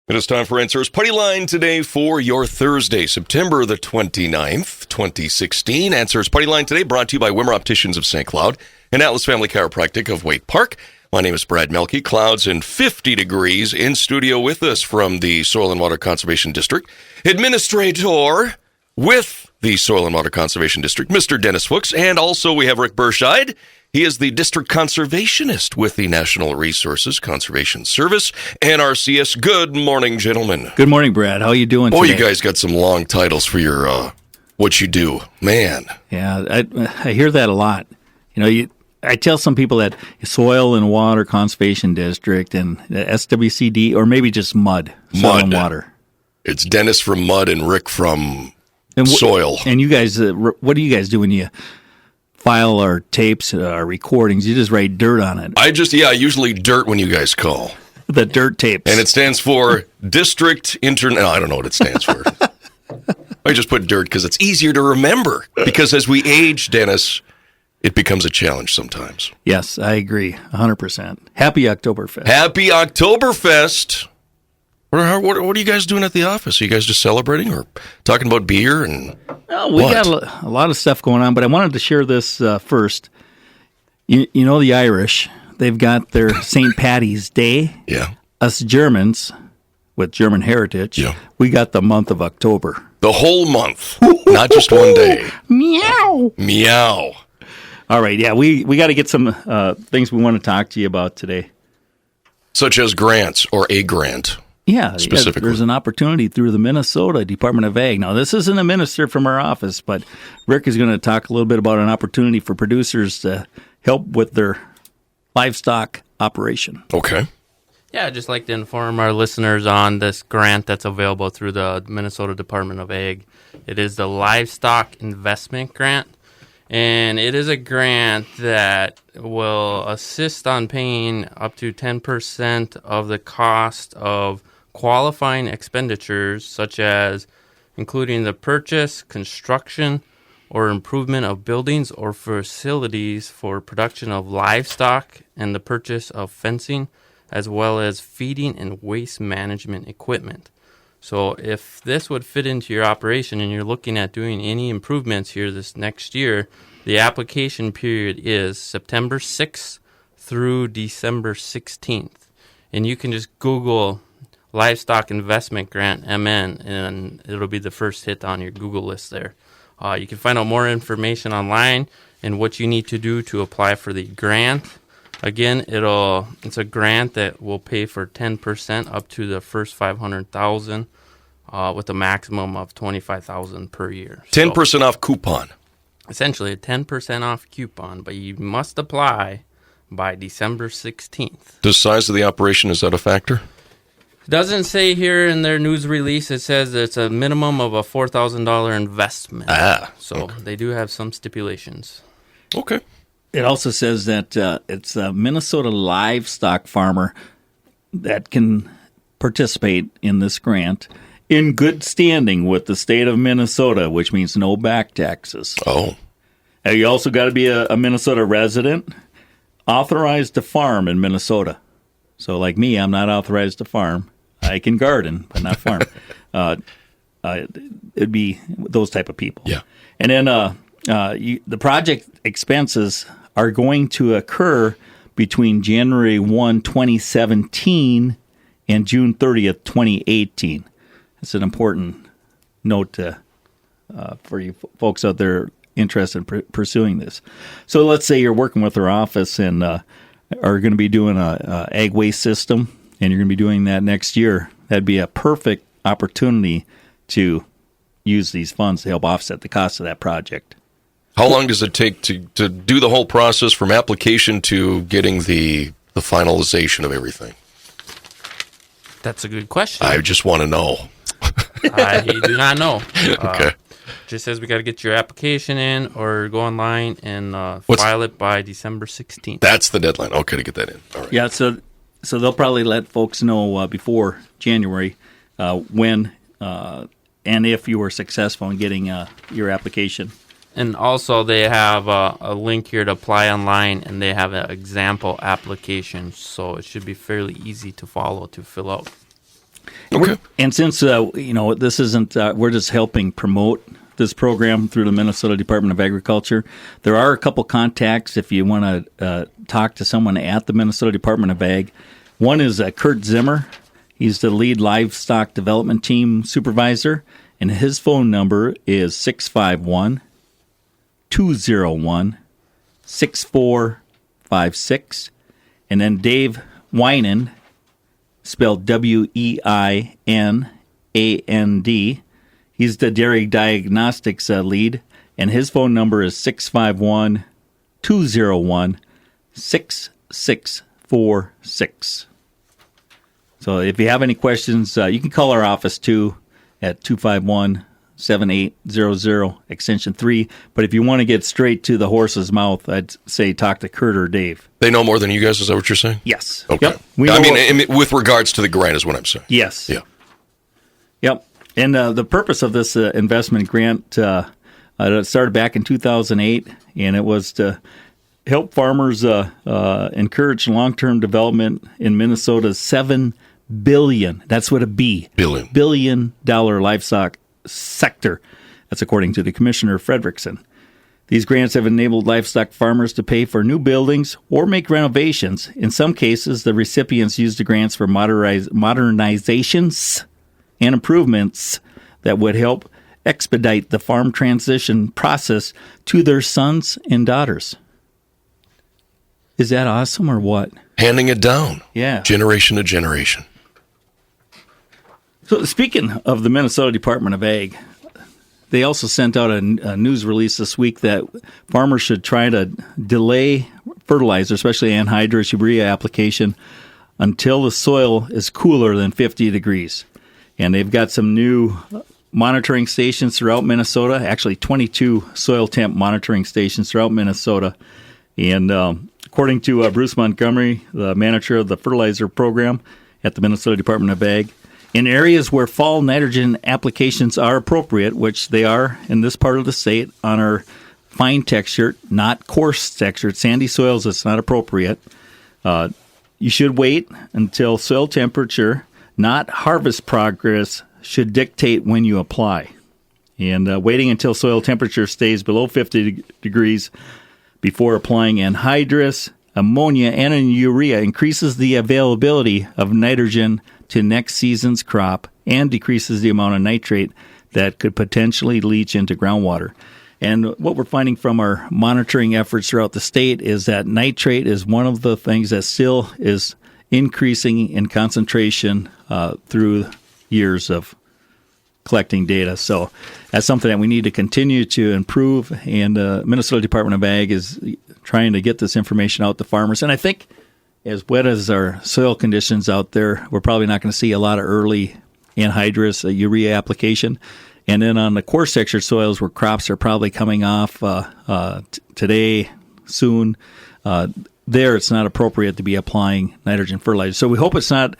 It is time for Answers Partyline today for your Thursday, September the 29th, 2016. Answers Partyline today brought to you by Wimmer Opticians of St. Cloud and Atlas Family Chiropractic of Wake Park. My name is Brad Melke. Clouds and 50 degrees in studio with us from the Soil and Water Conservation District. Administrator with the Soil and Water Conservation District, Mr. Dennis Fuchs. And also we have Rick Berscheid. He is the District Conservationist with the National Resources Conservation Service, NRCS. Good morning, gentlemen. Good morning, Brad. How are you doing today? Boy, you guys got some long titles for your what you do. Man. Yeah, I hear that a lot. You know, I tell some people that Soil and Water Conservation District and the SWCD, or maybe just MUD, Soil and Water. It's Dennis from MUD and Rick from Soil. And you guys, what do you guys do when you file our tapes, our recordings? You just write dirt on it. I usually dirt when you guys call. The dirt tapes. And it stands for District Internet. No, I don't know what it stands for. I just put dirt because it's easier to remember. Because as we age, Dennis, it becomes a challenge sometimes. Yes, I agree, 100%. Happy Oktoberfest. Happy Oktoberfest. What are you guys doing at the office? Are you guys just celebrating or talking about beer and we got a lot of stuff going on, but I wanted to share this first. You know the Irish, they've got their St. Paddy's Day. Yeah. Us Germans, with German heritage, we got the month of October. The whole month, not just one day. Meow. Meow. All right, yeah, we got to get some things we want to talk to you about today. Such as grants or a grant. Yeah, specifically. There's an opportunity through the Minnesota Department of Ag. Now, this isn't a minister from our office, but Rick is going to talk a little bit about an opportunity for producers to help with their livestock operation. Okay. Yeah, I'd just like to inform our listeners on this grant that's available through the Minnesota Department of Ag. It is the Livestock Investment Grant, and it is a grant that will assist on paying up to 10% of the cost of qualifying expenditures, such as including the purchase, construction, or improvement of buildings or facilities for production of livestock and the purchase of fencing, as well as feeding and waste management equipment. So if this would fit into your operation and you're looking at doing any improvements here this next year, the application period is September 6th through December 16th. And you can just Google Livestock Investment Grant MN, and it'll be the first hit on your Google list there. You can find out more information online and what you need to do to apply for the grant. Again, it's a grant that will pay for 10% up to the first $500,000 with a maximum of $25,000 per year. 10% off coupon. Essentially a 10% off coupon, but you must apply by December 16th. The size of the operation, is that a factor? It doesn't say here in their news release. It says it's a minimum of a $4,000 investment. So they do have some stipulations. Okay. It also says that it's a Minnesota livestock farmer that can participate in this grant in good standing with the state of Minnesota, which means no back taxes. Oh. You also got to be a Minnesota resident, authorized to farm in Minnesota. So like me, I'm not authorized to farm. I can garden, but not farm. It'd be those type of people. Yeah. And then the project expenses are going to occur between January 1, 2017 and June 30th, 2018. It's an important note for you folks out there interested in pursuing this. So let's say you're working with our office and are going to be doing a ag waste system, and you're going to be doing that next year. That'd be a perfect opportunity to use these funds to help offset the cost of that project. How long does it take to do the whole process from application to getting the finalization of everything? That's a good question. I just want to know. I do not know. Okay. Just says we got to get your application in or go online and file it by December 16th. That's the deadline. Okay, to get that in. All right. Yeah, so they'll probably let folks know before January when and if you were successful in getting your application. And also they have a link here to apply online, and they have an example application, so it should be fairly easy to follow to fill out. Okay. And since, this isn't, we're just helping promote this program through the Minnesota Department of Agriculture. There are a couple contacts if you want to talk to someone at the Minnesota Department of Ag. One is Kurt Zimmer. He's the lead livestock development team supervisor, and his phone number is 651-201-6456. And then Dave Winan, spelled W-E-I-N-A-N-D. He's the dairy diagnostics lead, and his phone number is 651-201-6646. So if you have any questions, you can call our office too at 251-7800, extension 3. But if you want to get straight to the horse's mouth, I'd say talk to Kurt or Dave. They know more than you guys, is that what you're saying? Yes. Okay. Yep. With regards to the grant is what I'm saying. Yes. Yeah. Yep. And the purpose of this investment grant it started back in 2008, and it was to help farmers encourage long-term development in Minnesota's $7 billion. That's what a B. $billion livestock sector. That's according to the Commissioner Fredrickson. These grants have enabled livestock farmers to pay for new buildings or make renovations. In some cases, the recipients used the grants for modernizations and improvements that would help expedite the farm transition process to their sons and daughters. Is that awesome or what? Handing it down. Yeah. Generation to generation. So speaking of the Minnesota Department of Ag, they also sent out a news release this week that farmers should try to delay fertilizer, especially anhydrous urea application, until the soil is cooler than 50 degrees. And they've got some new monitoring stations throughout Minnesota, actually 22 soil temp monitoring stations throughout Minnesota. And according to Bruce Montgomery, the manager of the fertilizer program at the Minnesota Department of Ag, in areas where fall nitrogen applications are appropriate, which they are in this part of the state on our fine textured, not coarse textured, sandy soils, it's not appropriate. You should wait until soil temperature, not harvest progress, should dictate when you apply. And waiting until soil temperature stays below 50 degrees before applying anhydrous, ammonia, and urea increases the availability of nitrogen to next season's crop and decreases the amount of nitrate that could potentially leach into groundwater. And what we're finding from our monitoring efforts throughout the state is that nitrate is one of the things that still is increasing in concentration through years of collecting data. So that's something that we need to continue to improve, and Minnesota Department of Ag is trying to get this information out to farmers. And I think as wet as our soil conditions out there, we're probably not going to see a lot of early anhydrous urea application. And then on the coarse textured soils where crops are probably coming off today, soon, there it's not appropriate to be applying nitrogen fertilizer. So we hope it's not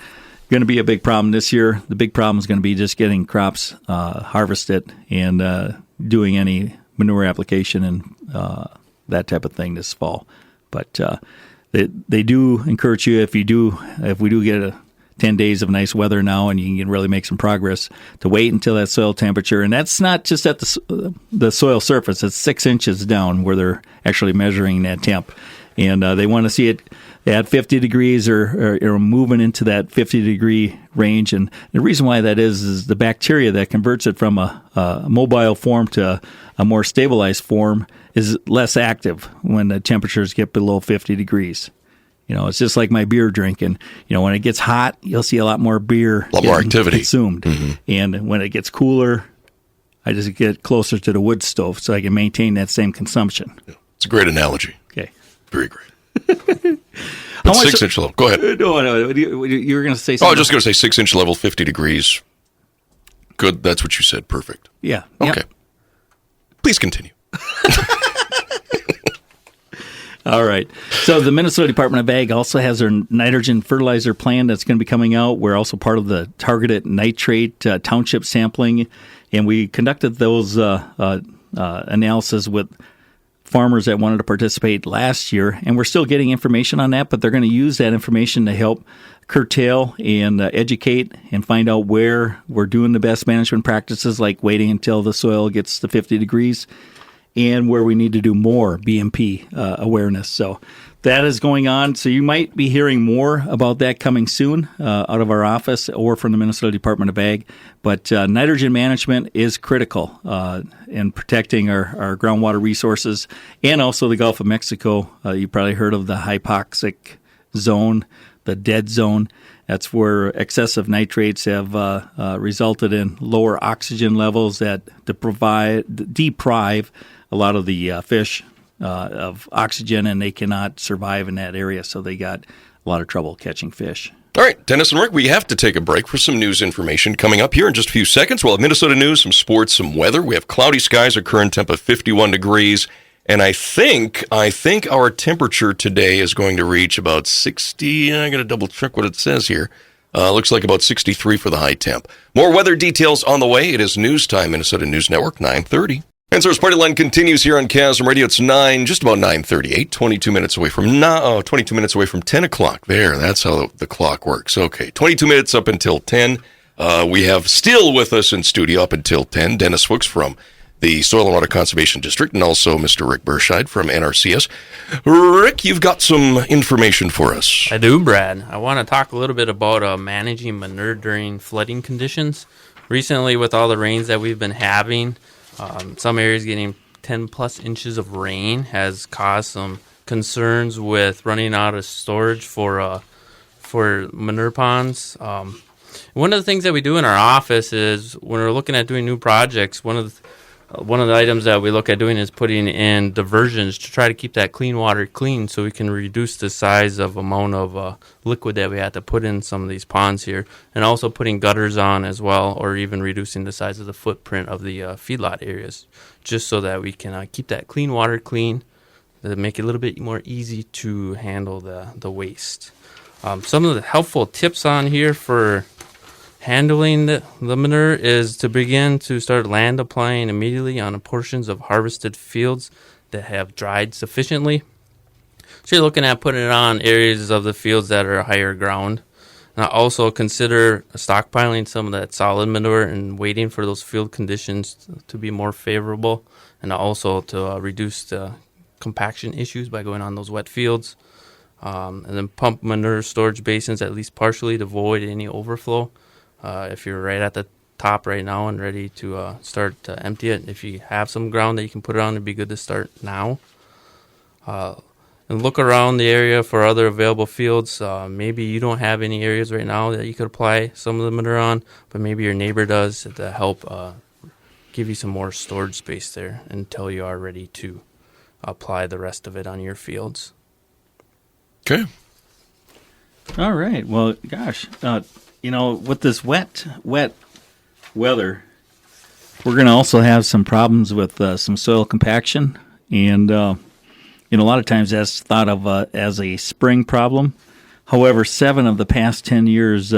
going to be a big problem this year. The big problem is going to be just getting crops harvested and doing any manure application and that type of thing this fall. But they do encourage you, if we do get 10 days of nice weather now and you can really make some progress, to wait until that soil temperature. And that's not just at the soil surface. It's 6 inches down where they're actually measuring that temp. And they want to see it at 50 degrees or moving into that 50-degree range. And the reason why that is the bacteria that converts it from a mobile form to a more stabilized form is less active when the temperatures get below 50 degrees. You know, it's just like my beer drinking. You know, when it gets hot, you'll see a lot more beer, more activity consumed. Mm-hmm. And when it gets cooler, I just get closer to the wood stove so I can maintain that same consumption. Yeah. It's a great analogy. Okay. Very great. But 6 inch level. Go ahead. No. You were going to say something. Oh, I was just going to say 6 inch level, 50 degrees. Good. That's what you said. Perfect. Yeah. Okay. Yep. Please continue. All right. So the Minnesota Department of Ag also has their nitrogen fertilizer plan that's going to be coming out. We're also part of the targeted nitrate township sampling, and we conducted those analysis with farmers that wanted to participate last year, and we're still getting information on that, but they're going to use that information to help curtail and educate and find out where we're doing the best management practices, like waiting until the soil gets to 50 degrees, and where we need to do more BMP awareness. So that is going on. So you might be hearing more about that coming soon out of our office or from the Minnesota Department of Ag. But nitrogen management is critical in protecting our groundwater resources, and also the Gulf of Mexico. You probably heard of the hypoxic zone, the dead zone. That's where excessive nitrates have resulted in lower oxygen levels that deprive a lot of the fish of oxygen, and they cannot survive in that area, so they got a lot of trouble catching fish. All right, Dennis and Rick, we have to take a break for some news information coming up here in just a few seconds. We'll have Minnesota news, some sports, some weather. We have cloudy skies, a current temp of 51 degrees, and I think our temperature today is going to reach about 60. I got to double check what it says here. Looks like about 63 for the high temp. More weather details on the way. It is news time, Minnesota News Network, 9:30. And so as Partyline continues here on Chasm Radio, it's just about 9:38, 22 minutes away from 10 o'clock. There, that's how the clock works. Okay, 22 minutes up until 10. We have still with us in studio up until 10, Dennis Fuchs from the Soil and Water Conservation District, and also Mr. Rick Berscheid from NRCS. Rick, you've got some information for us. I do, Brad. I want to talk a little bit about managing manure during flooding conditions. Recently, with all the rains that we've been having, some areas getting 10 plus inches of rain has caused some concerns with running out of storage for manure ponds. One of the things that we do in our office is when we're looking at doing new projects, one of the items that we look at doing is putting in diversions to try to keep that clean water clean, so we can reduce the size of amount of liquid that we have to put in some of these ponds here, and also putting gutters on as well, or even reducing the size of the footprint of the feedlot areas, just so that we can keep that clean water clean, to make it a little bit more easy to handle the waste. Some of the helpful tips on here for handling the manure is to begin to start land applying immediately on portions of harvested fields that have dried sufficiently. So you're looking at putting it on areas of the fields that are higher ground. Now also consider stockpiling some of that solid manure and waiting for those field conditions to be more favorable, and also to reduce the compaction issues by going on those wet fields. And then pump manure storage basins at least partially to avoid any overflow. If you're right at the top right now and ready to start to empty it, if you have some ground that you can put it on, it'd be good to start now. And look around the area for other available fields. Maybe you don't have any areas right now that you could apply some of the manure on, but maybe your neighbor does, to help give you some more storage space there until you are ready to apply the rest of it on your fields. Okay. All right. Well, gosh, with this wet weather, we're going to also have some problems with some soil compaction, and a lot of times that's thought of as a spring problem. However, 7 of the past 10 years,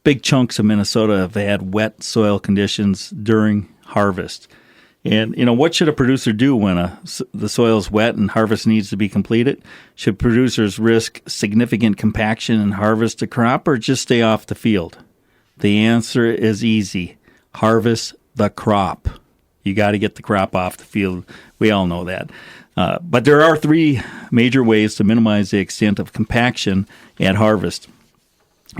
big chunks of Minnesota have had wet soil conditions during harvest. And, what should a producer do when the soil is wet and harvest needs to be completed? Should producers risk significant compaction and harvest a crop, or just stay off the field? The answer is easy. Harvest the crop. You got to get the crop off the field. We all know that. But there are 3 major ways to minimize the extent of compaction at harvest.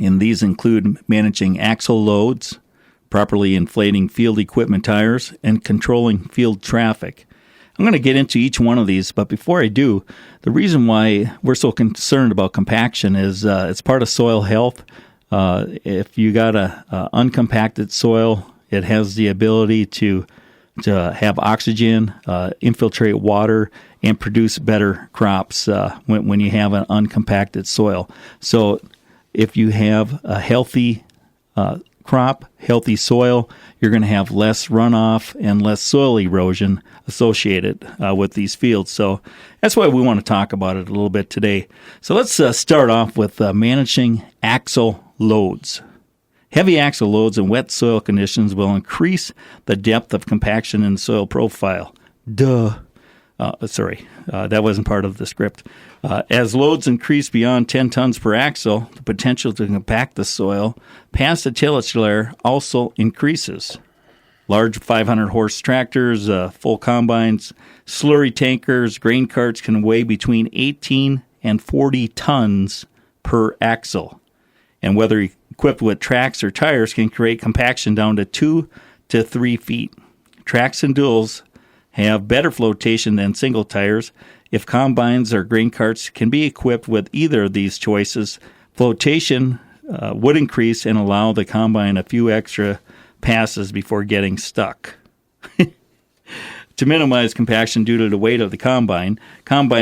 And these include managing axle loads, properly inflating field equipment tires, and controlling field traffic. I'm going to get into each one of these, but before I do, the reason why we're so concerned about compaction is it's part of soil health. If you got a uncompacted soil, it has the ability to have oxygen, infiltrate water, and produce better crops when you have an uncompacted soil. So if you have a healthy crop, healthy soil, you're going to have less runoff and less soil erosion associated with these fields. So that's why we want to talk about it a little bit today. So let's start off with managing axle loads. Heavy axle loads in wet soil conditions will increase the depth of compaction in the soil profile. Duh. That wasn't part of the script. As loads increase beyond 10 tons per axle, the potential to compact the soil past the tillage layer also increases. Large 500-horse tractors, full combines, slurry tankers, grain carts can weigh between 18 and 40 tons per axle. And whether equipped with tracks or tires can create compaction down to 2 to 3 feet. Tracks and duals have better flotation than single tires. If combines or grain carts can be equipped with either of these choices, flotation would increase and allow the combine a few extra passes before getting stuck. To minimize compaction due to the weight of the combine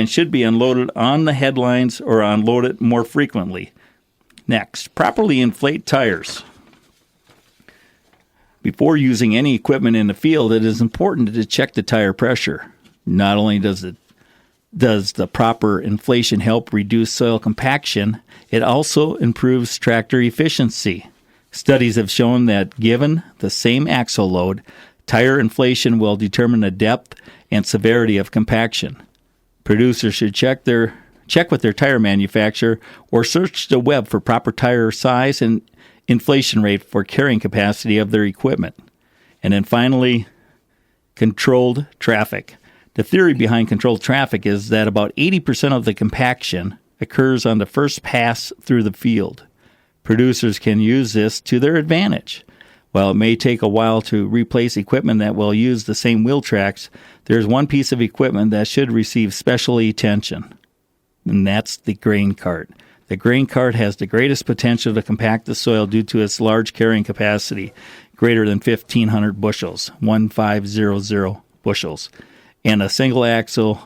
should be unloaded on the headlines or unloaded more frequently. Next, properly inflate tires. Before using any equipment in the field, it is important to check the tire pressure. Not only does the proper inflation help reduce soil compaction, it also improves tractor efficiency. Studies have shown that given the same axle load, tire inflation will determine the depth and severity of compaction. Producers should check with their tire manufacturer or search the web for proper tire size and inflation rate for carrying capacity of their equipment. And then finally, controlled traffic. The theory behind controlled traffic is that about 80% of the compaction occurs on the first pass through the field. Producers can use this to their advantage. While it may take a while to replace equipment that will use the same wheel tracks, there's one piece of equipment that should receive special attention, and that's the grain cart. The grain cart has the greatest potential to compact the soil due to its large carrying capacity, greater than 1,500 bushels, 1,500 bushels, and a single axle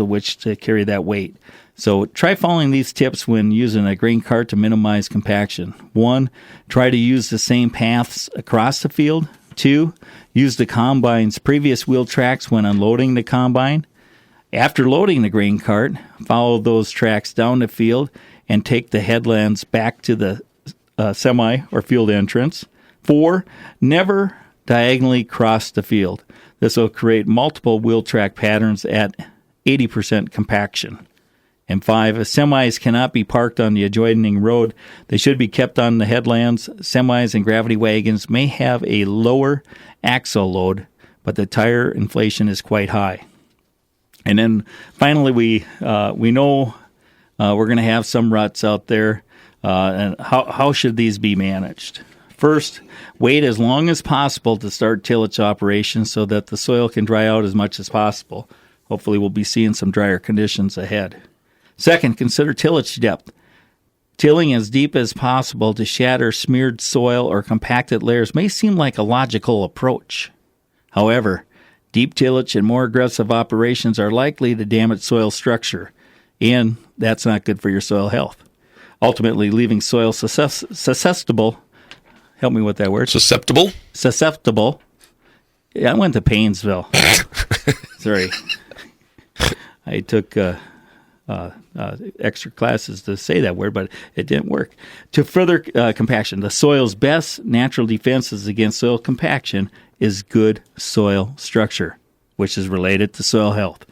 which to carry that weight. So try following these tips when using a grain cart to minimize compaction. 1, try to use the same paths across the field. 2, use the combine's previous wheel tracks when unloading the combine. After loading the grain cart, follow those tracks down the field and take the headlands back to the semi or field entrance. 4, never diagonally cross the field. This will create multiple wheel track patterns at 80% compaction. And 5, semis cannot be parked on the adjoining road. They should be kept on the headlands. Semis and gravity wagons may have a lower axle load, but the tire inflation is quite high. And then finally, we know we're going to have some ruts out there. And how should these be managed? First, wait as long as possible to start tillage operations so that the soil can dry out as much as possible. Hopefully, we'll be seeing some drier conditions ahead. Second, consider tillage depth. Tilling as deep as possible to shatter smeared soil or compacted layers may seem like a logical approach. However, deep tillage and more aggressive operations are likely to damage soil structure, and that's not good for your soil health. Ultimately, leaving soil susceptible. Help me with that word. Susceptible? Susceptible. Yeah, I went to Paynesville. Sorry. I took extra classes to say that word, but it didn't work. To further compaction, the soil's best natural defenses against soil compaction is good soil structure, which is related to soil health.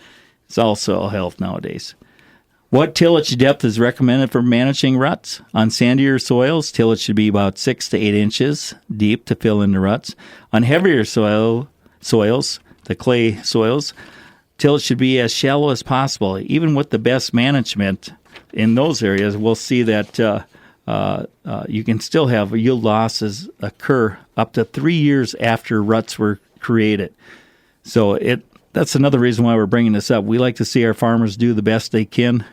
It's all soil health nowadays. What tillage depth is recommended for managing ruts? On sandier soils, tillage should be about 6 to 8 inches deep to fill in the ruts. On heavier soils, the clay soils, tillage should be as shallow as possible. Even with the best management in those areas, we'll see that you can still have yield losses occur up to 3 years after ruts were created. So that's another reason why we're bringing this up. We like to see our farmers do the best they can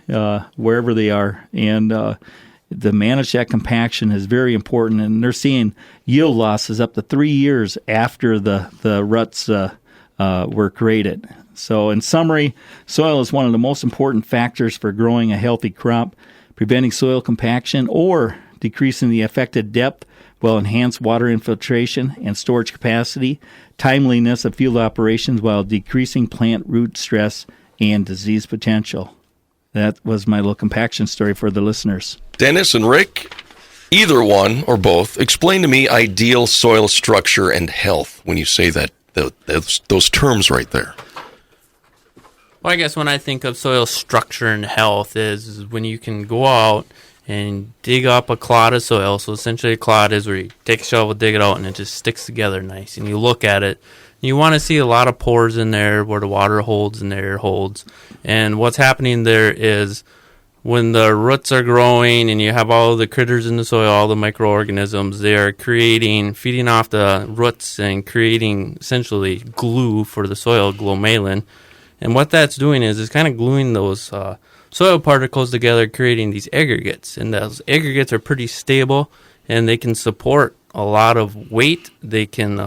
wherever they are, and to manage that compaction is very important. And they're seeing yield losses up to 3 years after the ruts were created. So in summary, soil is one of the most important factors for growing a healthy crop. Preventing soil compaction or decreasing the affected depth will enhance water infiltration and storage capacity, timeliness of field operations while decreasing plant root stress and disease potential. That was my little compaction story for the listeners. Dennis and Rick, either one or both, explain to me ideal soil structure and health when you say that those terms right there. Well, I guess when I think of soil structure and health is when you can go out and dig up a clod of soil. So essentially a clod is where you take a shovel, dig it out, and it just sticks together nice. And you look at it, and you want to see a lot of pores in there where the water holds and the air holds. And what's happening there is when the roots are growing and you have all the critters in the soil, all the microorganisms, they are feeding off the roots and creating essentially glue for the soil, glomalin. And what that's doing is it's kind of gluing those soil particles together, creating these aggregates. And those aggregates are pretty stable, and they can support a lot of weight. They can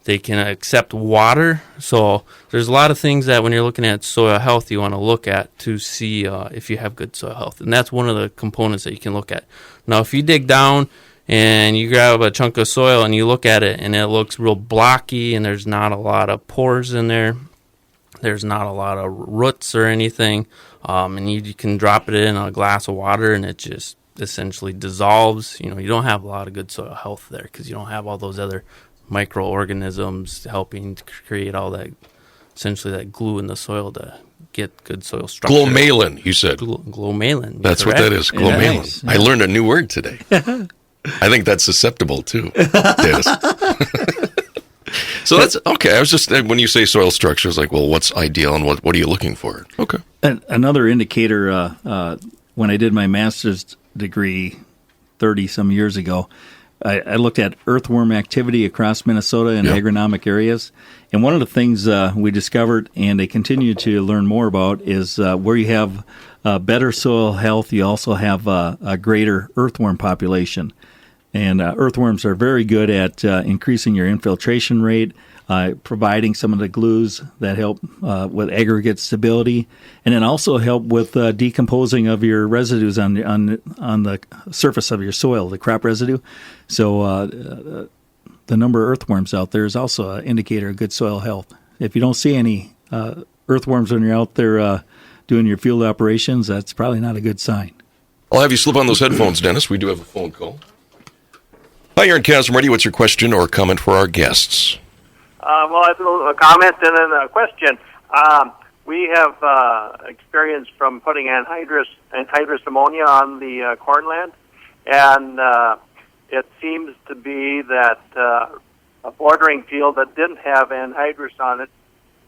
accept water. So there's a lot of things that when you're looking at soil health, you want to look at to see if you have good soil health. And that's one of the components that you can look at. Now, if you dig down and you grab a chunk of soil and you look at it and it looks real blocky and there's not a lot of pores in there, there's not a lot of roots or anything, and you can drop it in a glass of water and it just essentially dissolves, you don't have a lot of good soil health there because you don't have all those other microorganisms helping to create all that, essentially that glue in the soil to get good soil structure. Glomalin, you said. Glomalin. That's correct. What that is, glomalin. Nice. I learned a new word today. I think that's susceptible, too, Dennis. So that's, okay, I was just, when you say soil structure, it's like, well, what's ideal and what are you looking for? Okay. Another indicator, when I did my master's degree 30-some years ago, I looked at earthworm activity across Minnesota in agronomic areas. And one of the things we discovered, and they continue to learn more about, is where you have better soil health, you also have a greater earthworm population. And earthworms are very good at increasing your infiltration rate, providing some of the glues that help with aggregate stability, and then also help with decomposing of your residues on the surface of your soil, the crop residue. So the number of earthworms out there is also an indicator of good soil health. If you don't see any earthworms when you're out there doing your field operations, that's probably not a good sign. I'll have you slip on those headphones, Dennis. We do have a phone call. Hi, you're in Chasm Radio. What's your question or comment for our guests? Well, I have a comment and then a question. We have experience from putting anhydrous ammonia on the cornland, and it seems to be that a bordering field that didn't have anhydrous on it,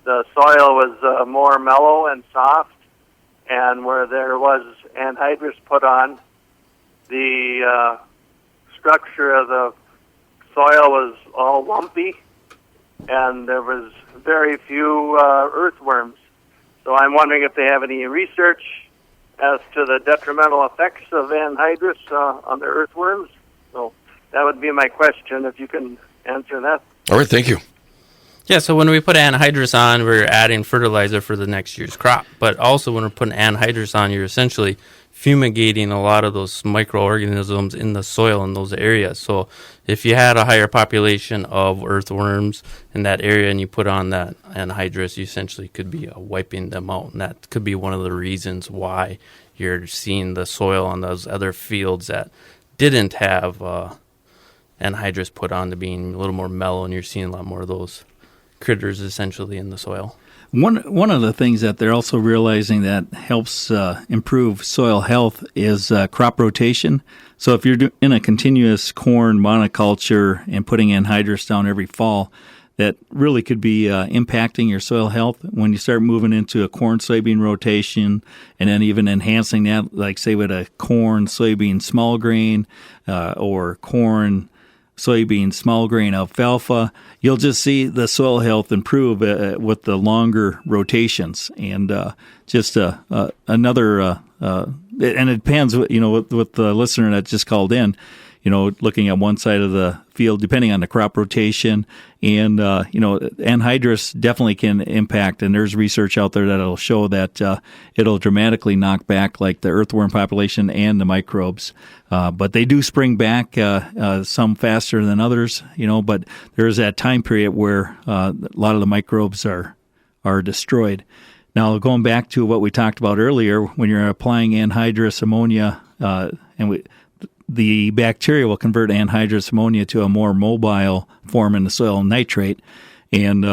the soil was more mellow and soft, and where there was anhydrous put on, the structure of the soil was all lumpy, and there was very few earthworms. So I'm wondering if they have any research as to the detrimental effects of anhydrous on the earthworms. So that would be my question, if you can answer that. All right, thank you. Yeah, so when we put anhydrous on, we're adding fertilizer for the next year's crop. But also when we're putting anhydrous on, you're essentially fumigating a lot of those microorganisms in the soil in those areas. So if you had a higher population of earthworms in that area and you put on that anhydrous, you essentially could be wiping them out. And that could be one of the reasons why you're seeing the soil on those other fields that didn't have anhydrous put on to being a little more mellow, and you're seeing a lot more of those critters essentially in the soil. One of the things that they're also realizing that helps improve soil health is crop rotation. So if you're in a continuous corn monoculture and putting anhydrous down every fall, that really could be impacting your soil health. When you start moving into a corn-soybean rotation and then even enhancing that, like say with a corn-soybean small grain or corn soybean, small grain, alfalfa, you'll just see the soil health improve with the longer rotations. And just another, and it depends, with the listener that just called in, looking at one side of the field, depending on the crop rotation. And, anhydrous definitely can impact, and there's research out there that'll show that it'll dramatically knock back like the earthworm population and the microbes. But they do spring back, some faster than others, but there's that time period where a lot of the microbes are destroyed. Now, going back to what we talked about earlier, when you're applying anhydrous ammonia, the bacteria will convert anhydrous ammonia to a more mobile form in the soil, nitrate. And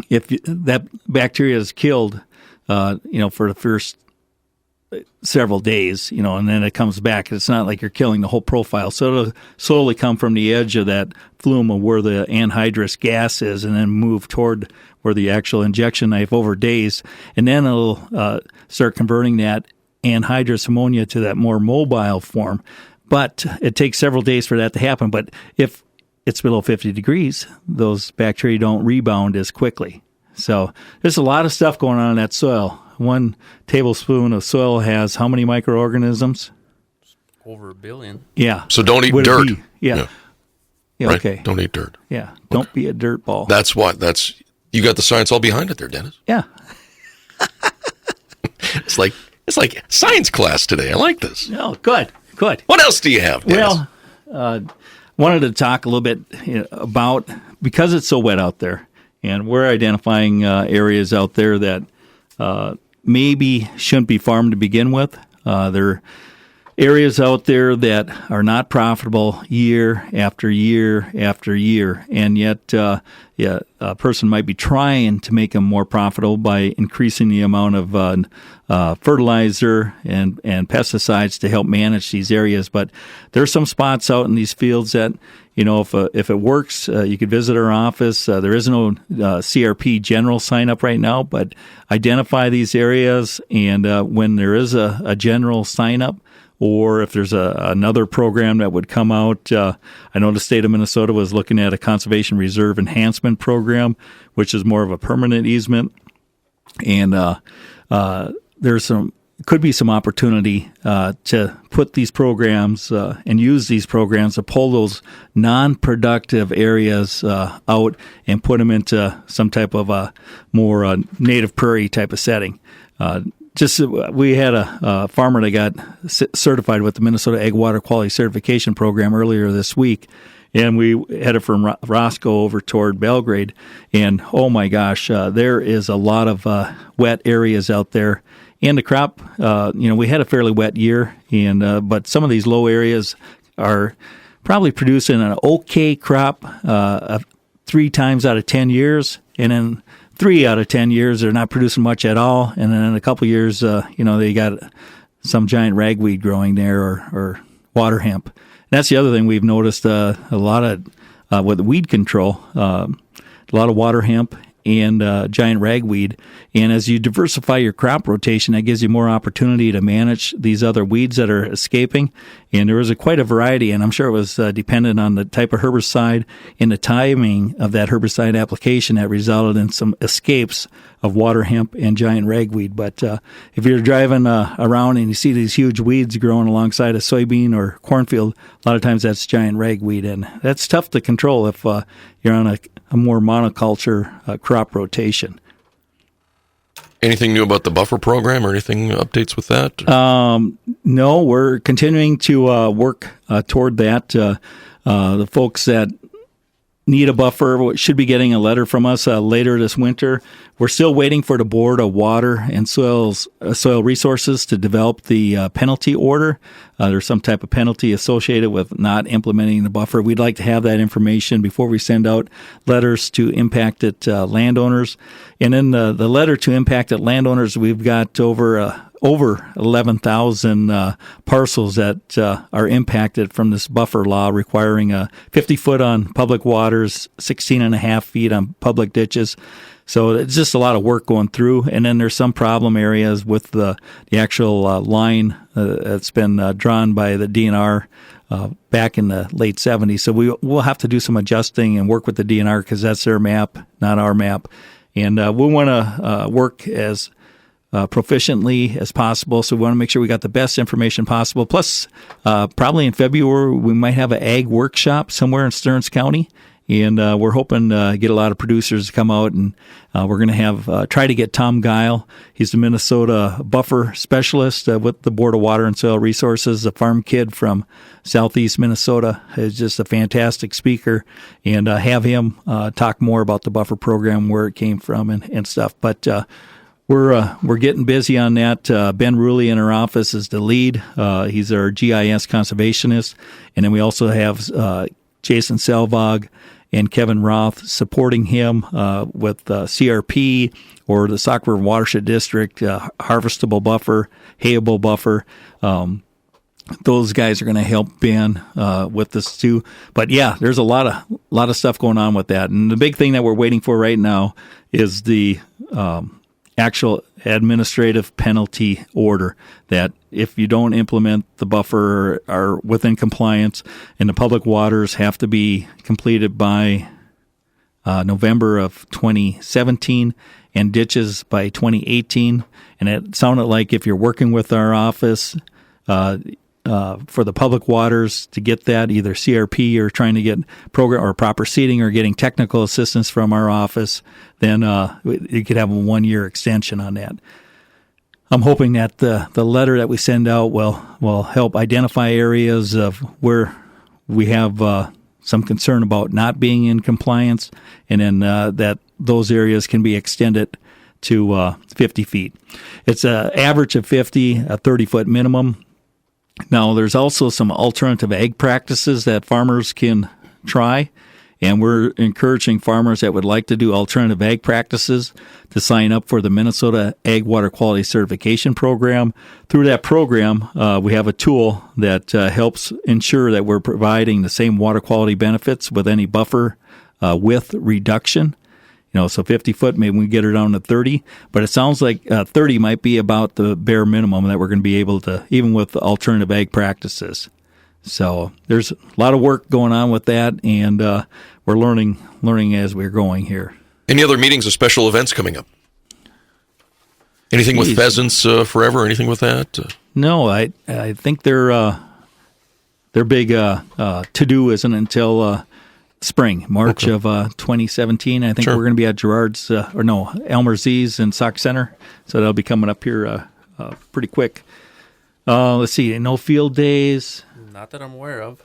if that bacteria is killed, for the first several days, and then it comes back. It's not like you're killing the whole profile. So it'll slowly come from the edge of that flume of where the anhydrous gas is and then move toward where the actual injection knife over days. And then it'll start converting that anhydrous ammonia to that more mobile form. But it takes several days for that to happen. But if it's below 50 degrees, those bacteria don't rebound as quickly. So there's a lot of stuff going on in that soil. 1 tablespoon of soil has how many microorganisms? Over 1 billion. Yeah. So don't eat dirt. Yeah. Right? Okay. Don't eat dirt. Yeah. Don't be a dirt ball. That's what. You got the science all behind it there, Dennis. Yeah. It's like science class today. I like this. Oh, good. What else do you have, Dennis? Well, wanted to talk a little bit about, because it's so wet out there, and we're identifying areas out there that maybe shouldn't be farmed to begin with. There are areas out there that are not profitable year after year after year, and yet a person might be trying to make them more profitable by increasing the amount of fertilizer and pesticides to help manage these areas. But there are some spots out in these fields that, if it works, you could visit our office. There is no CRP general sign up right now, but identify these areas, and when there is a general sign up, or if there's another program that would come out. I know the state of Minnesota was looking at a conservation reserve enhancement program, which is more of a permanent easement. And could be some opportunity to put these programs and use these programs to pull those non-productive areas out and put them into some type of a more native prairie type of setting. We had a farmer that got certified with the Minnesota Ag Water Quality Certification Program earlier this week, and we headed from Roscoe over toward Belgrade. And oh my gosh, there is a lot of wet areas out there. And the crop, we had a fairly wet year, and but some of these low areas are probably producing an okay crop 3 times out of 10 years, and then 3 out of 10 years they're not producing much at all, and then in a couple of years, they got some giant ragweed growing there or water hemp. And that's the other thing we've noticed a lot of with weed control, a lot of water hemp and giant ragweed. And as you diversify your crop rotation, that gives you more opportunity to manage these other weeds that are escaping. And there was quite a variety, and I'm sure it was dependent on the type of herbicide and the timing of that herbicide application that resulted in some escapes of water hemp and giant ragweed. But if you're driving around and you see these huge weeds growing alongside a soybean or cornfield, a lot of times that's giant ragweed, and that's tough to control if you're on a more monoculture crop rotation. Anything new about the buffer program or anything updates with that? No, we're continuing to work toward that. The folks that need a buffer should be getting a letter from us later this winter. We're still waiting for the Board of Water and Soil Resources to develop the penalty order. There's some type of penalty associated with not implementing the buffer. We'd like to have that information before we send out letters to impacted landowners. And in the letter to impacted landowners, we've got over 11,000 parcels that are impacted from this buffer law, requiring 50 foot on public waters, 16 and a half feet on public ditches. So it's just a lot of work going through. And then there's some problem areas with the actual line that's been drawn by the DNR back in the late 70s. So we'll have to do some adjusting and work with the DNR because that's their map, not our map. And we want to work as proficiently as possible. So we want to make sure we got the best information possible. Plus, probably in February, we might have an ag workshop somewhere in Stearns County. And we're hoping to get a lot of producers to come out, and we're going to have try to get Tom Guile. He's the Minnesota buffer specialist with the Board of Water and Soil Resources, a farm kid from southeast Minnesota. He's just a fantastic speaker, and have him talk more about the buffer program, where it came from, and stuff. But we're getting busy on that. Ben Ruley in our office is the lead. He's our GIS conservationist, and then we also have Jason Selvog and Kevin Roth supporting him with CRP or the Sauk River Watershed District, harvestable buffer, hayable buffer. Those guys are going to help Ben with this too. But yeah, there's a lot of stuff going on with that. And the big thing that we're waiting for right now is the actual administrative penalty order, that if you don't implement the buffer or are within compliance, and the public waters have to be completed by November of 2017 and ditches by 2018. And it sounded like if you're working with our office for the public waters to get that, either CRP or trying to get program or proper seeding or getting technical assistance from our office, then you could have a 1-year extension on that. I'm hoping that the letter that we send out will help identify areas of where we have some concern about not being in compliance, and then that those areas can be extended to 50 feet. It's an average of 50, a 30-foot minimum. Now, there's also some alternative ag practices that farmers can try, and we're encouraging farmers that would like to do alternative ag practices to sign up for the Minnesota Ag Water Quality Certification Program. Through that program, we have a tool that helps ensure that we're providing the same water quality benefits with any buffer width reduction. So 50 foot, maybe we get her down to 30, but it sounds like 30 might be about the bare minimum that we're going to be able to, even with alternative ag practices. So there's a lot of work going on with that, and we're learning as we're going here. Any other meetings or special events coming up? Anything with Pheasants Forever? Anything with that? No, I think their big to-do isn't until spring, March of 2017. I think we're going to be at Gerard's, Elmer Z's in Sauk Center. So that'll be coming up here pretty quick. Let's see, no field days. Not that I'm aware of.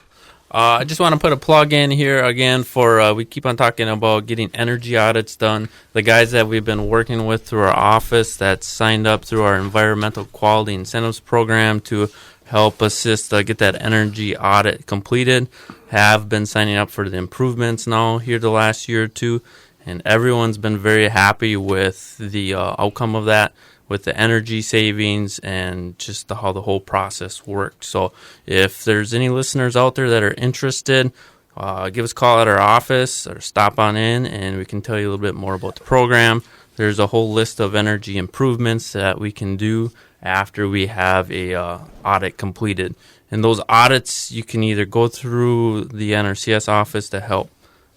I just want to put a plug in here again for, we keep on talking about getting energy audits done. The guys that we've been working with through our office that signed up through our Environmental Quality Incentives Program to help assist get that energy audit completed have been signing up for the improvements now here the last year or two, and everyone's been very happy with the outcome of that, with the energy savings and just how the whole process worked. So if there's any listeners out there that are interested, give us a call at our office or stop on in and we can tell you a little bit more about the program. There's a whole list of energy improvements that we can do after we have a audit completed. And those audits, you can either go through the NRCS office to help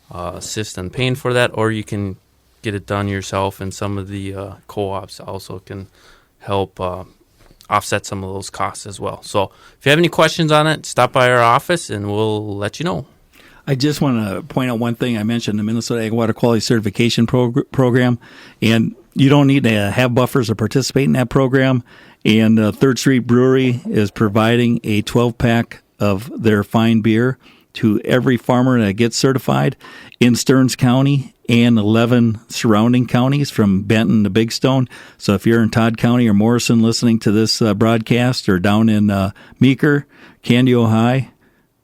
assist in paying for that, or you can get it done yourself, and some of the co-ops also can help offset some of those costs as well. So if you have any questions on it, stop by our office and we'll let you know. I just want to point out one thing. I mentioned the Minnesota Ag Water Quality Certification Program, and you don't need to have buffers or participate in that program. And Third Street Brewery is providing a 12-pack of their fine beer to every farmer that gets certified in Stearns County and 11 surrounding counties from Benton to Big Stone. So if you're in Todd County or Morrison listening to this broadcast, or down in Meeker, Candio High,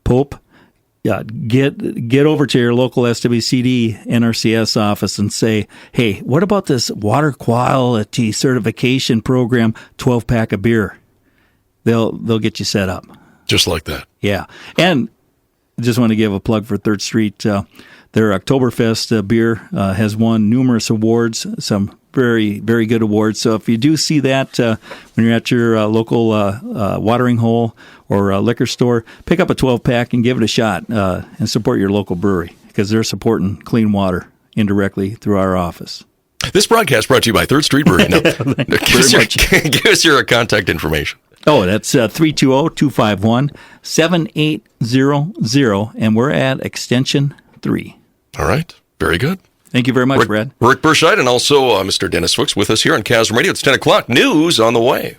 Pope, get over to your local SWCD NRCS office and say, hey, what about this water quality certification program 12-pack of beer? They'll get you set up. Just like that. Yeah. And just want to give a plug for Third Street. Their Oktoberfest beer has won numerous awards, some very, very good awards. So if you do see that when you're at your local watering hole or liquor store, pick up a 12-pack and give it a shot and support your local brewery, because they're supporting clean water indirectly through our office. This broadcast brought to you by Third Street Brewery. No, give us your contact information. Oh, that's 320-251-7800, and we're at extension 3. All right. Very good. Thank you very much, Brad. Rick Berscheid and also Mr. Dennis Fuchs with us here on Chasm Radio. It's 10 o'clock. News on the way.